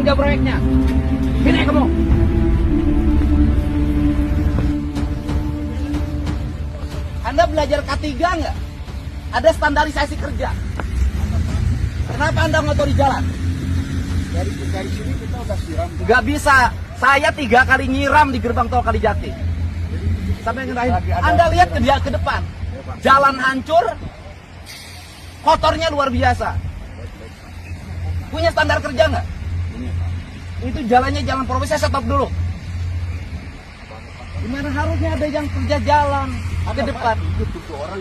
penanggung jawab proyeknya. Sini kamu. Anda belajar K3 nggak? Ada standarisasi kerja. Kenapa Anda ngotori jalan? Dari sini kita udah siram. Nggak bisa. Saya 3 kali nyiram di gerbang tol Kalijati. Sampai ngerahin. Anda lihat ke depan. Jalan hancur. Kotornya luar biasa. Punya standar kerja nggak? Itu jalannya jalan profesi. Saya stop dulu. Gimana harusnya ada yang kerja jalan ke depan?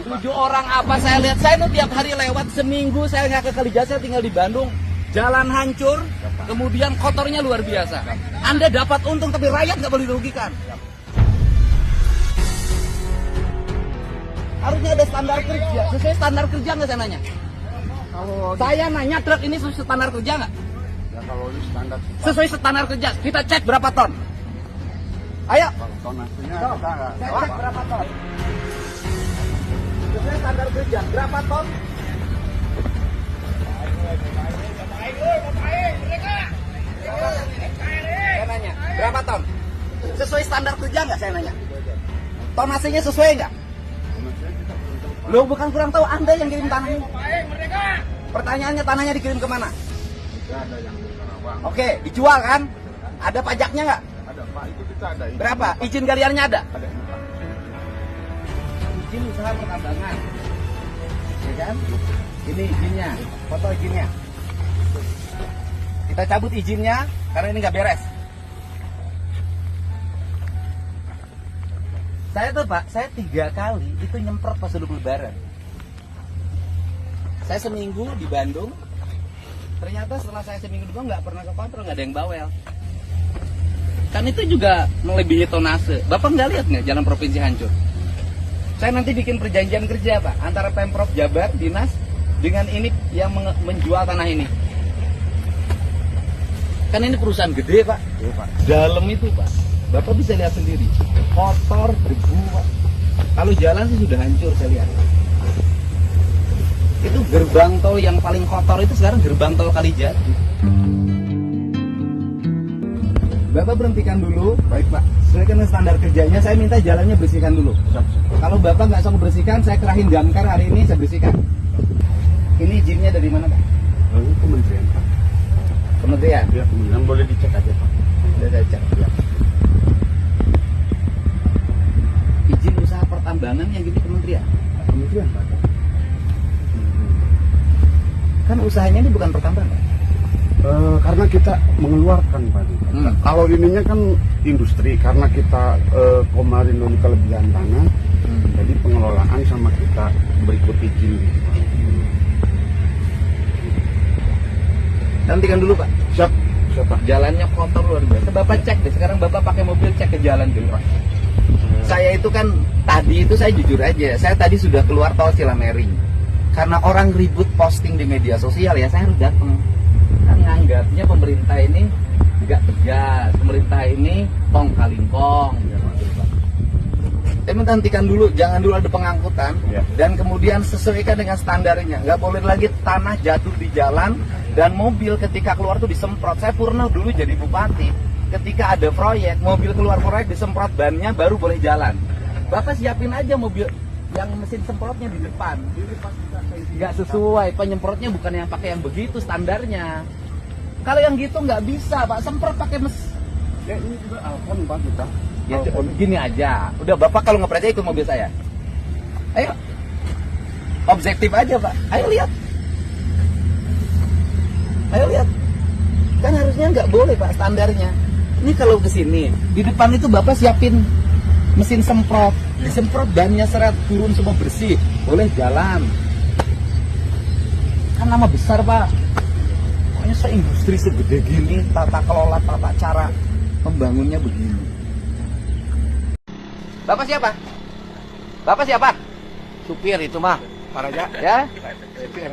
7 orang apa saya lihat? Saya tuh tiap hari lewat, seminggu saya nggak ke Kalijati, saya tinggal di Bandung. Jalan hancur, kemudian kotornya luar biasa. Anda dapat untung tapi rakyat nggak boleh dirugikan. Harusnya ada standar kerja. Sesuai standar kerja nggak saya nanya? Kalau Saya nanya truk ini sesuai standar kerja nggak? ya kalau ini standar Sesuai standar kerja. Kita cek berapa ton. Ayo. kalau tonasinya Saya kita nggak cek berapa ton. Sesuai standar kerja berapa ton? Saya nanya berapa ton? Sesuai standar kerja nggak saya nanya? Tonasinya sesuai nggak? Lo bukan kurang tahu, Anda yang kirim tanahnya. Pertanyaannya tanahnya dikirim kemana? kita ada yang di Karawang. Oke, dijual kan? Ada pajaknya nggak? Ada Pak, itu kita ada. Berapa? Izin galiannya ada? Ada ini Pak. Izin usaha pertambangan. Ya kan? Ini izinnya, foto izinnya. Kita cabut izinnya karena ini nggak beres. Saya tuh Pak, saya 3 kali itu nyemprot pas dulu lebaran. Saya seminggu di Bandung. Ternyata setelah saya seminggu di Bandung nggak pernah ke kontrol, nggak ada yang bawel. Kan itu juga melebihi tonase. Bapak nggak lihat nggak jalan provinsi hancur? Saya nanti bikin perjanjian kerja Pak antara Pemprov Jabar, dinas dengan ini yang menjual tanah ini. Kan ini perusahaan gede Pak. Iya Pak. Dalam itu Pak, Bapak bisa lihat sendiri, kotor, debu Pak. Kalau jalan sih sudah hancur saya lihat. Itu gerbang tol yang paling kotor itu sekarang gerbang tol Kalijati. Bapak berhentikan dulu. Baik Pak. Sesuai dengan standar kerjanya, saya minta jalannya bersihkan dulu. Kalau Bapak nggak sanggup bersihkan, saya kerahin damkar hari ini, saya bersihkan. Ini izinnya dari mana Pak? Lalu kementerian Pak. Kementerian? Ya kementerian, boleh dicek aja Pak. Sudah saya cek. Ya. Izin usaha pertambangan yang gitu kementerian? Kementerian Pak. Kan usahanya ini bukan pertambangan. Karena kita mengeluarkan Pak. Kalau ininya kan industri, karena kita kemarin dulu kelebihan tanah, jadi pengelolaan sama kita berikut izin. Nantikan dulu Pak. Siap, siap Pak. Jalannya kotor luar biasa. Bapak cek deh. Sekarang Bapak pakai mobil cek ke jalan dulu Pak. Saya itu kan tadi itu saya jujur aja. Saya tadi sudah keluar tol Cilameri. Karena orang ribut posting di media sosial ya, saya harus datang. Kan nganggapnya pemerintah ini nggak tegas. Pemerintah ini tong kalingkong. Tapi hentikan dulu, jangan dulu ada pengangkutan. Ya. Dan kemudian sesuaikan dengan standarnya. Nggak boleh lagi tanah jatuh di jalan dan mobil ketika keluar tuh disemprot. Saya pernah dulu jadi bupati. Ketika ada proyek, mobil keluar proyek disemprot bannya baru boleh jalan. Bapak siapin aja mobil yang mesin semprotnya di depan. Nggak sesuai, penyemprotnya bukan yang pakai yang begitu standarnya. Kalau yang gitu nggak bisa Pak, semprot pakai mesin. Ya ini juga Alphon Pak kita. Ya gini aja, udah Bapak kalau nggak percaya ikut mobil saya. Ayo, objektif aja Pak, ayo lihat. Ayo lihat. Kan harusnya nggak boleh Pak standarnya. Ini kalau ke sini, di depan itu Bapak siapin mesin semprot, disemprot bannya seret turun semua bersih, boleh jalan. Kan nama besar Pak. Pokoknya seindustri segede gini, tata kelola, tata cara membangunnya begini. Bapak siapa? Bapak siapa? Supir itu mah. Pak Raja. Ya?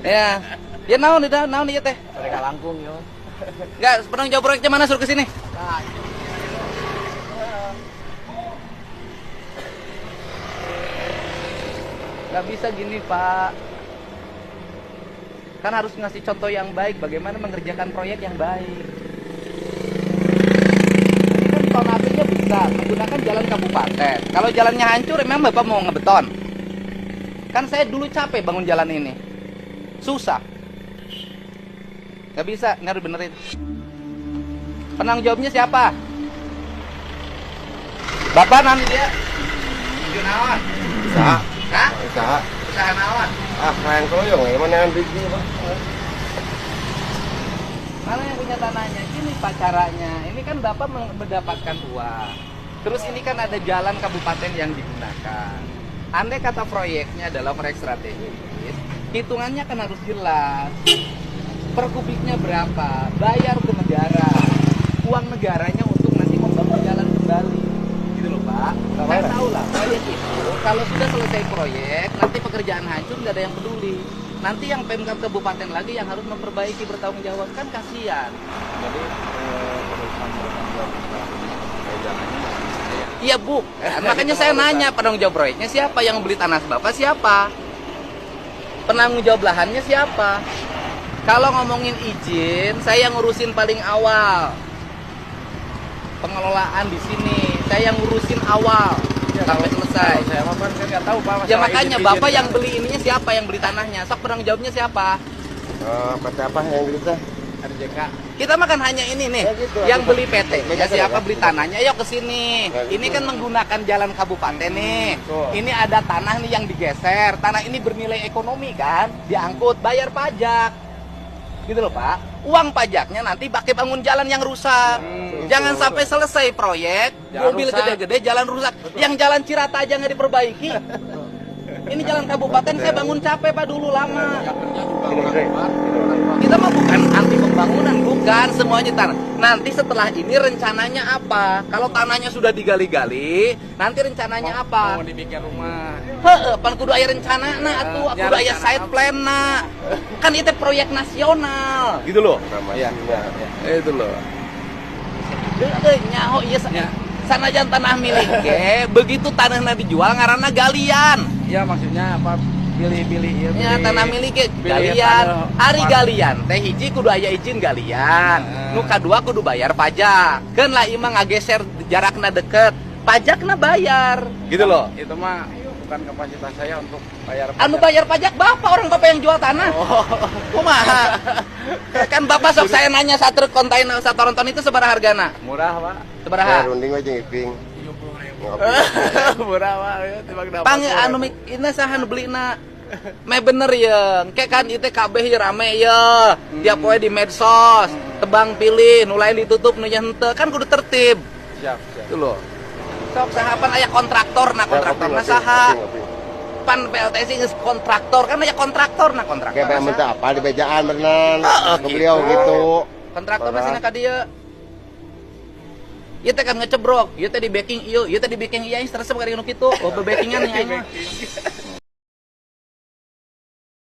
Ya. Ya naon ieu teh? Mereka langkung yo. Enggak, penanggung jawab proyeknya mana suruh ke sini? Nah, Nggak bisa gini Pak. Kan harus ngasih contoh yang baik bagaimana mengerjakan proyek yang baik. betonasinya bisa menggunakan jalan kabupaten. Kalau jalannya hancur, memang Bapak mau ngebeton? Kan saya dulu capek bangun jalan ini. Susah. Nggak bisa, ini harus benerin. Penanggung jawabnya siapa? Bapak nanti dia Junawan. Usaha. Hah? Usaha. Usaha nawan. Ah, main keroyong ya, mana yang biji, Pak? Mana yang punya tanahnya? Ini Pak caranya. Ini kan Bapak mendapatkan uang. Terus ini kan ada jalan kabupaten yang digunakan. Andai kata proyeknya adalah proyek strategis, hitungannya kan harus jelas. Per kubiknya berapa? Bayar ke negara. Uang negaranya untuk nanti membangun jalan kembali. Gitu loh Pak. Saya tahu lah proyek itu kalau sudah selesai proyek, nanti pekerjaan hancur nggak ada yang peduli. Nanti yang Pemkab kabupaten lagi yang harus memperbaiki, bertanggung jawab, kan kasihan. Jadi, Iya Bu, makanya saya nanya penanggung jawab proyeknya siapa, yang beli tanah Bapak siapa, penanggung jawab lahannya siapa. Kalau ngomongin izin, saya yang ngurusin paling awal. Pengelolaan di sini, saya yang ngurusin awal sampai selesai. Saya mah kan nggak tahu Pak. Ya makanya izin-izin Bapak ya. yang beli ininya siapa, yang beli tanahnya, sok penanggung jawabnya siapa? PT apa yang gitu? RJK. Kita makan hanya ini nih, Ya gitu, yang aku- beli PT. Ya Betul, siapa ya. beli tanahnya, yuk ke sini. Ya, gitu. Ini kan menggunakan jalan kabupaten nih. Betul. Ini ada tanah nih yang digeser. Tanah ini bernilai ekonomi kan, diangkut, bayar pajak. Gitu loh Pak. Uang pajaknya nanti pakai bangun jalan yang rusak. Jangan betul. sampai selesai proyek, Jalan mobil rusak. gede-gede, jalan rusak. Yang jalan Cirata aja nggak diperbaiki. Ini jalan kabupaten saya bangun capek Pak dulu lama. Kita mah bukan anti pembangunan, bukan semuanya tanah. Nanti setelah ini rencananya apa? Kalau tanahnya sudah digali-gali, nanti rencananya apa? Mau dibikin rumah. Heeh, pan kudu aya rencana na atuh, kudu aya rencana side apa? plan na. Kan itu proyek nasional. Gitu loh. Iya. Itu loh. Nyaho ieu sanajan tanah milik ge, begitu tanahnya dijual ngaranna galian. Ya maksudnya apa? Pilih-pilih Ya tanah milik ge pilih galian. tanah- Ari galian teh hiji kudu aya izin galian. Nu kadua kudu bayar pajak. Keun lah imah ngageser jarakna deket, pajakna bayar. Gitu loh. Itu mah bukan kapasitas saya untuk bayar Anu bayar pajak Bapak, orang Bapak yang jual tanah. Kumaha? Kan Bapak sok saya nanya satu kontainer satu ronton itu seberapa hargana? murah Pak. Seberapa? Runding aja ngiping. Murah Pak. Ya, timbang dapat Pang murah. anu ini saha nu belina. Me bener ya, kayak kan itu kabeh ya rame ya. Tiap poe di medsos, tebang pilih, nu lain ditutup nu nya henteu, kan kudu tertib. Siap. Itu loh. Sok sahapan aya kontraktor, nah kontraktorna saha? Pan PLTC geus kontraktor, kan aya kontraktor, nah kontraktor. Kayak minta apa di bejaan beneran. Ke beliau gitu. gitu. Kontraktorna cenah ka dieu. Ieu teh kan ngecebrok, ieu teh di backing ieu teh di backing ieu terus bari nu kitu. Oh, backingan nya aing mah.